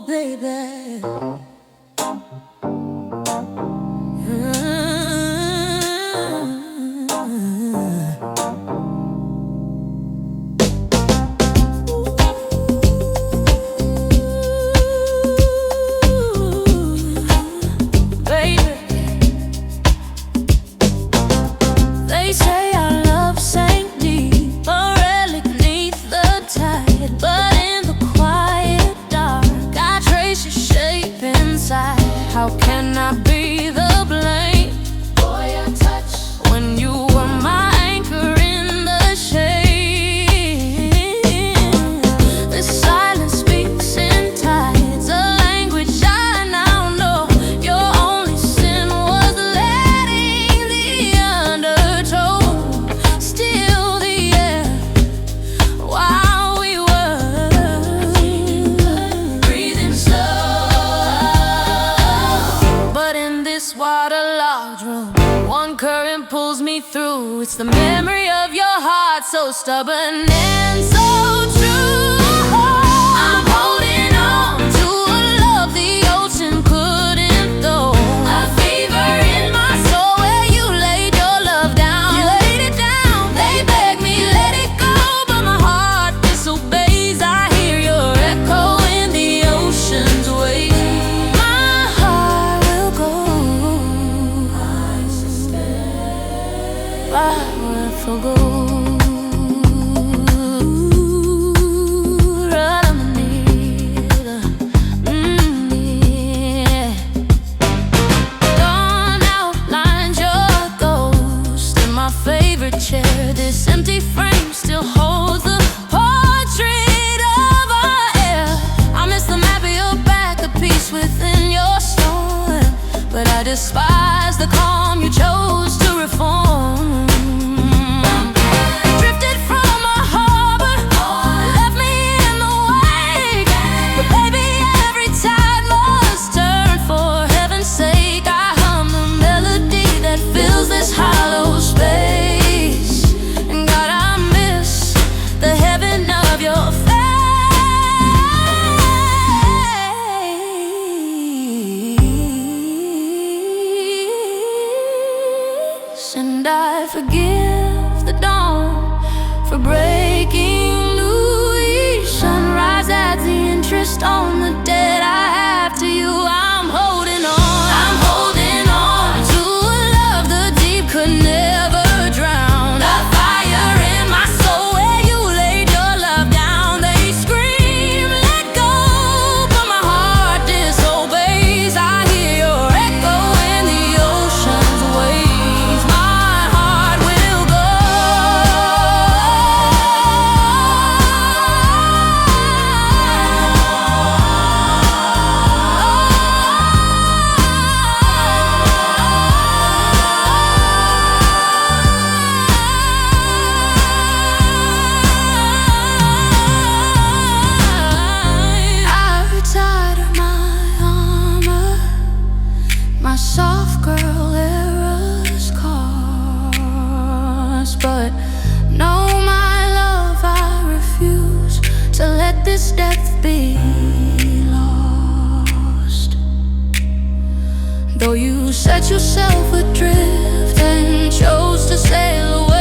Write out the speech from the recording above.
baby. They say our love sank deep, a relic neath the tide. But in the quiet dark, I trace your shape inside. How can I be the blame for your touch when you were my anchor in the shade? This silence speaks in tides, a language I now know. Your only sin was letting the undertow steal the air while we were breathing slow. But in this waterlogged room, one current pulls me through. It's the memory of your heart, so stubborn and so true. I'm holding on to a love the ocean couldn't throw. A fever in my soul where you laid your love down. You laid it down. They beg me let it go, but my heart disobeys. I hear your echo in the ocean's waves. My heart will go. I forgo. Chair, this empty frame still holds the portrait of our air. I miss the map of your back, the peace within your storm. But I despise the calm you chose to reform. Drifted from a harbor, left me in the wake. But baby, every tide must turn. For heaven's sake, I hum the melody that fills this hollow space. And I forgive the dawn for breaking loose. Sunrise adds the interest on the debt I have to you. I'm holding on. I'm holding on to a love the deep could never drown. A fire in my soul where you laid your love down. They scream, let go, but my heart disobeys. I hear your echo in the ocean's waves. My heart will go. I've retired my armor, my soft girl era's scars. But no, my love, I refuse to let this depth be lost. Though you set yourself adrift and chose to sail away